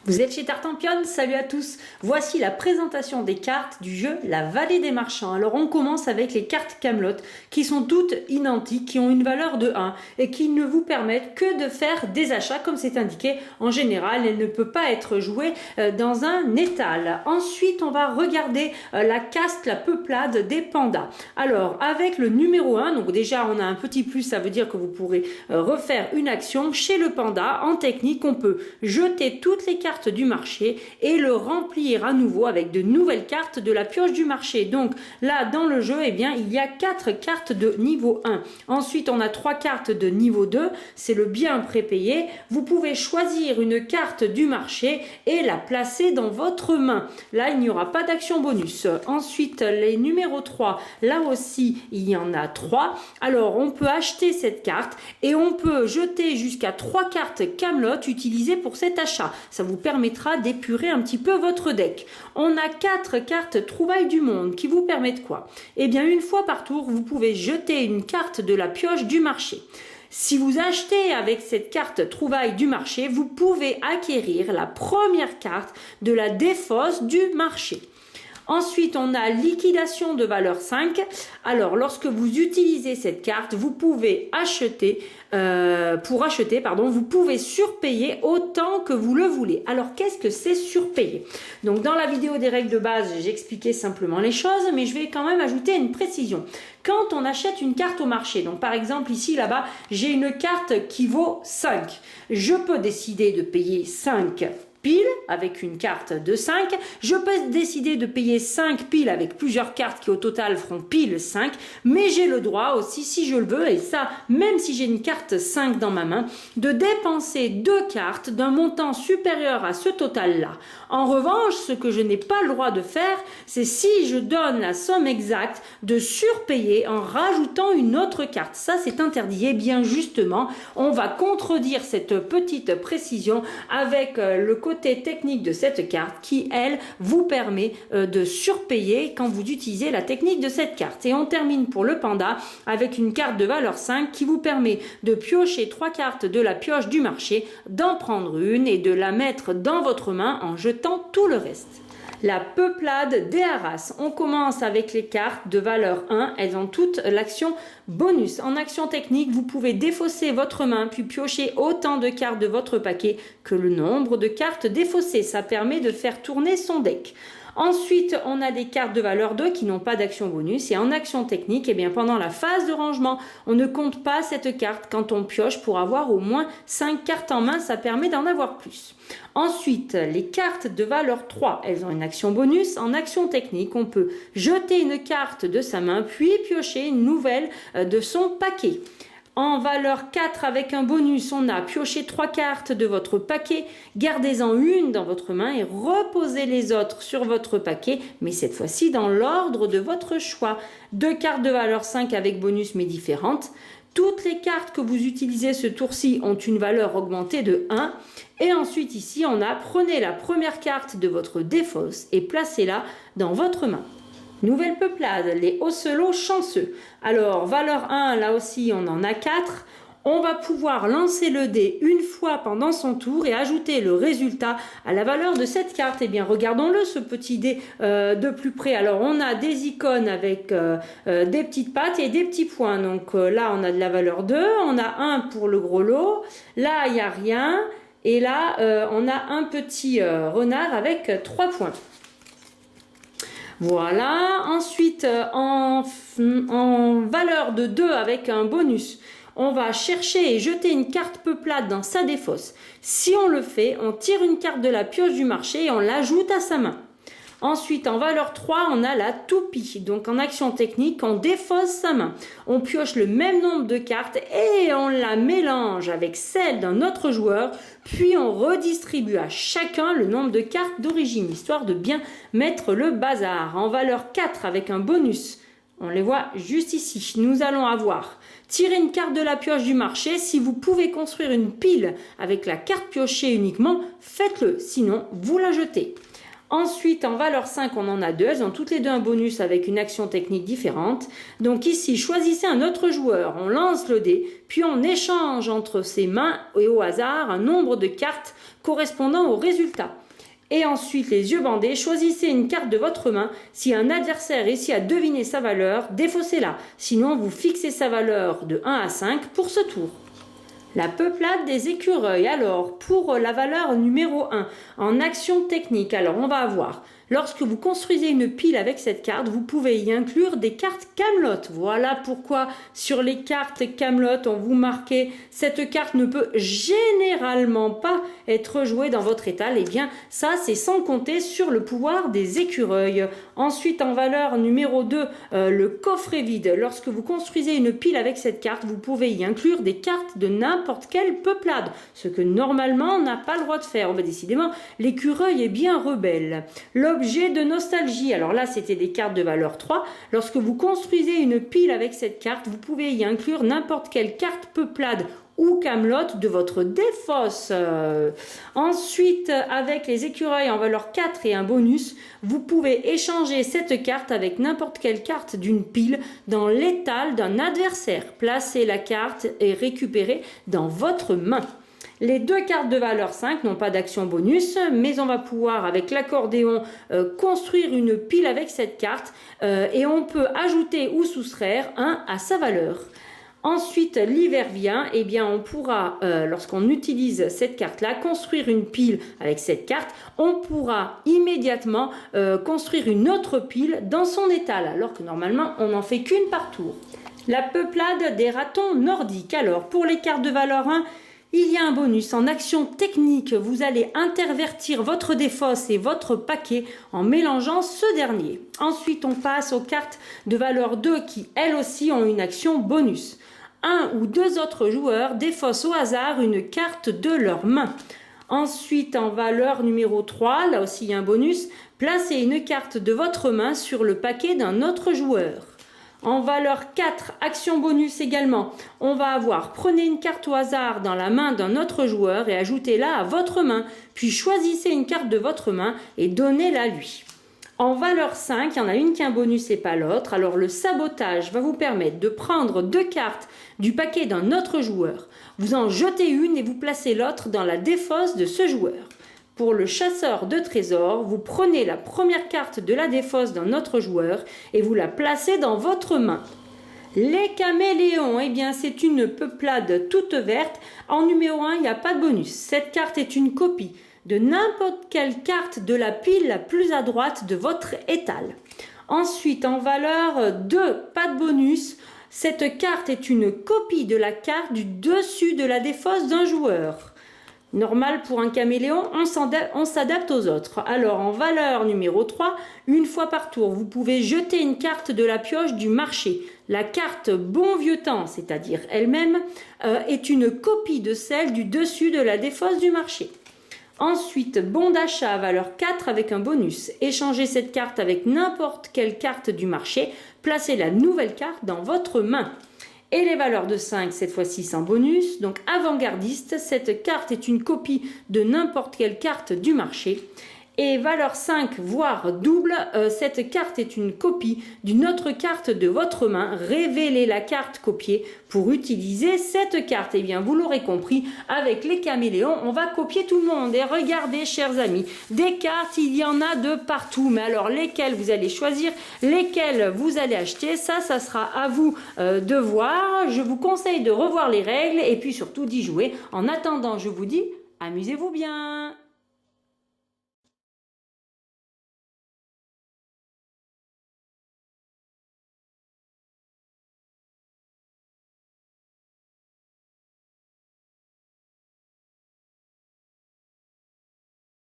Vous êtes chez Tartampion, salut à tous. Voici la présentation des cartes du jeu La Vallée des Marchands. Alors on commence avec les cartes Camelot qui sont toutes identiques, qui ont une valeur de 1 et qui ne vous permettent que de faire des achats comme c'est indiqué. En général, elle ne peut pas être jouée dans un étal. Ensuite, on va regarder la caste, la peuplade des pandas. Alors avec le numéro 1, donc déjà on a un petit plus, ça veut dire que vous pourrez refaire une action. Chez le panda, en technique, on peut jeter toutes les cartes du marché et le remplir à nouveau avec de nouvelles cartes de la pioche du marché. Donc là dans le jeu, eh bien, il y a 4 cartes de niveau 1. Ensuite on a 3 cartes de niveau 2, c'est le bien prépayé. Vous pouvez choisir une carte du marché et la placer dans votre main. Là il n'y aura pas d'action bonus. Ensuite les numéros 3, là aussi il y en a 3. Alors on peut acheter cette carte et on peut jeter jusqu'à 3 cartes Camelot utilisées pour cet achat. Ça vous permettra d'épurer un petit peu votre deck. On a 4 cartes Trouvailles du Monde qui vous permettent quoi? Eh bien, une fois par tour, vous pouvez jeter une carte de la pioche du marché. Si vous achetez avec cette carte Trouvailles du marché, vous pouvez acquérir la première carte de la défausse du marché. Ensuite, on a liquidation de valeur 5. Alors, lorsque vous utilisez cette carte, vous pouvez acheter, vous pouvez surpayer autant que vous le voulez. Alors, qu'est-ce que c'est surpayer? Donc, dans la vidéo des règles de base, j'expliquais simplement les choses, mais je vais quand même ajouter une précision. Quand on achète une carte au marché, donc par exemple ici, là-bas, j'ai une carte qui vaut 5. Je peux décider de payer 5 piles avec une carte de 5, je peux décider de payer 5 piles avec plusieurs cartes qui au total feront pile 5, mais j'ai le droit aussi, si je le veux, et ça même si j'ai une carte 5 dans ma main, de dépenser 2 cartes d'un montant supérieur à ce total là. En revanche, ce que je n'ai pas le droit de faire, c'est si je donne la somme exacte de surpayer en rajoutant une autre carte. Ça c'est interdit. Et bien justement, on va contredire cette petite précision avec le côté technique de cette carte qui, elle, vous permet de surpayer quand vous utilisez la technique de cette carte. Et on termine pour le panda avec une carte de valeur 5 qui vous permet de piocher 3 cartes de la pioche du marché, d'en prendre une et de la mettre dans votre main en jetant tout le reste. La peuplade des haras. On commence avec les cartes de valeur 1. Elles ont toutes l'action bonus. En action technique, vous pouvez défausser votre main puis piocher autant de cartes de votre paquet que le nombre de cartes défaussées. Ça permet de faire tourner son deck. Ensuite, on a des cartes de valeur 2 qui n'ont pas d'action bonus. Et en action technique, eh bien, pendant la phase de rangement, on ne compte pas cette carte quand on pioche pour avoir au moins 5 cartes en main. Ça permet d'en avoir plus. Ensuite, les cartes de valeur 3, elles ont une action bonus. En action technique, on peut jeter une carte de sa main, puis piocher une nouvelle de son paquet. En valeur 4 avec un bonus, on a pioché 3 cartes de votre paquet, gardez-en une dans votre main et reposez les autres sur votre paquet, mais cette fois-ci dans l'ordre de votre choix. 2 cartes de valeur 5 avec bonus mais différentes. Toutes les cartes que vous utilisez ce tour-ci ont une valeur augmentée de 1. Et ensuite ici, on a prenez la première carte de votre défausse et placez-la dans votre main. Nouvelle peuplade, les ocelots chanceux. Alors, valeur 1, là aussi, on en a 4. On va pouvoir lancer le dé une fois pendant son tour et ajouter le résultat à la valeur de cette carte. Eh bien, regardons-le, ce petit dé de plus près. Alors, on a des icônes avec des petites pattes et des petits points. Donc là, on a de la valeur 2. On a 1 pour le gros lot. Là, il n'y a rien. Et là, on a un petit renard avec 3 points. Voilà. Ensuite, en valeur de 2 avec un bonus, on va chercher et jeter une carte peuplade dans sa défausse. Si on le fait, on tire une carte de la pioche du marché et on l'ajoute à sa main. Ensuite, en valeur 3, on a la toupie. Donc, en action technique, on défausse sa main. On pioche le même nombre de cartes et on la mélange avec celle d'un autre joueur. Puis, on redistribue à chacun le nombre de cartes d'origine, histoire de bien mettre le bazar. En valeur 4, avec un bonus, on les voit juste ici. Nous allons avoir tiré une carte de la pioche du marché. Si vous pouvez construire une pile avec la carte piochée uniquement, faites-le. Sinon, vous la jetez. Ensuite, en valeur 5, on en a deux. Elles ont toutes les deux un bonus avec une action technique différente. Donc ici, choisissez un autre joueur. On lance le dé, puis on échange entre ses mains et au hasard un nombre de cartes correspondant au résultat. Et ensuite, les yeux bandés, choisissez une carte de votre main. Si un adversaire réussit à deviner sa valeur, défaussez-la. Sinon, vous fixez sa valeur de 1 à 5 pour ce tour. La peuplade des écureuils. Alors, pour la valeur numéro 1, en action technique, alors on va avoir, lorsque vous construisez une pile avec cette carte, vous pouvez y inclure des cartes Camelot. Voilà pourquoi sur les cartes Camelot, on vous marquait cette carte ne peut généralement pas être jouée dans votre étal. Et bien, ça, c'est sans compter sur le pouvoir des écureuils. Ensuite, en valeur numéro 2, le coffret vide. Lorsque vous construisez une pile avec cette carte, vous pouvez y inclure des cartes de n'importe quelle peuplade, ce que normalement on n'a pas le droit de faire. Décidément, l'écureuil est bien rebelle. L'objet de nostalgie, alors là c'était des cartes de valeur 3. Lorsque vous construisez une pile avec cette carte, vous pouvez y inclure n'importe quelle carte peuplade ou Camelot de votre défausse. Ensuite, avec les écureuils en valeur 4 et un bonus, vous pouvez échanger cette carte avec n'importe quelle carte d'une pile dans l'étal d'un adversaire. Placez la carte et récupérez dans votre main. Les deux cartes de valeur 5 n'ont pas d'action bonus, mais on va pouvoir, avec l'accordéon, construire une pile avec cette carte et on peut ajouter ou soustraire 1 à sa valeur. Ensuite, l'hiver vient, et bien on pourra, lorsqu'on utilise cette carte-là, construire une pile avec cette carte. On pourra immédiatement construire une autre pile dans son étal, alors que normalement on n'en fait qu'une par tour. La peuplade des ratons nordiques. Alors, pour les cartes de valeur 1, il y a un bonus en action technique. Vous allez intervertir votre défausse et votre paquet en mélangeant ce dernier. Ensuite, on passe aux cartes de valeur 2 qui, elles aussi, ont une action bonus. Un ou deux autres joueurs défaussent au hasard une carte de leur main. Ensuite, en valeur numéro 3, là aussi il y a un bonus, placez une carte de votre main sur le paquet d'un autre joueur. En valeur 4, action bonus également, on va avoir prenez une carte au hasard dans la main d'un autre joueur et ajoutez-la à votre main, puis choisissez une carte de votre main et donnez-la lui. En valeur 5, il y en a une qui a un bonus et pas l'autre. Alors le sabotage va vous permettre de prendre deux cartes du paquet d'un autre joueur. Vous en jetez une et vous placez l'autre dans la défausse de ce joueur. Pour le chasseur de trésors, vous prenez la première carte de la défausse d'un autre joueur et vous la placez dans votre main. Les caméléons, eh bien c'est une peuplade toute verte. En numéro 1, il n'y a pas de bonus. Cette carte est une copie de n'importe quelle carte de la pile la plus à droite de votre étal. Ensuite, en valeur 2, pas de bonus. Cette carte est une copie de la carte du dessus de la défausse d'un joueur. Normal pour un caméléon, on s'adapte aux autres. Alors en valeur numéro 3, une fois par tour, vous pouvez jeter une carte de la pioche du marché. La carte Bon Vieux Temps, c'est-à-dire elle-même, est une copie de celle du dessus de la défausse du marché. Ensuite, bon d'achat, valeur 4 avec un bonus. Échangez cette carte avec n'importe quelle carte du marché. Placez la nouvelle carte dans votre main. Et les valeurs de 5, cette fois-ci sans bonus. Donc avant-gardiste, cette carte est une copie de n'importe quelle carte du marché. Et valeur 5, voire double, cette carte est une copie d'une autre carte de votre main. Révélez la carte copiée pour utiliser cette carte. Et bien, vous l'aurez compris, avec les caméléons, on va copier tout le monde. Et regardez, chers amis, des cartes, il y en a de partout. Mais alors, lesquelles vous allez choisir, lesquelles vous allez acheter, ça sera à vous de voir. Je vous conseille de revoir les règles et puis surtout d'y jouer. En attendant, je vous dis, amusez-vous bien!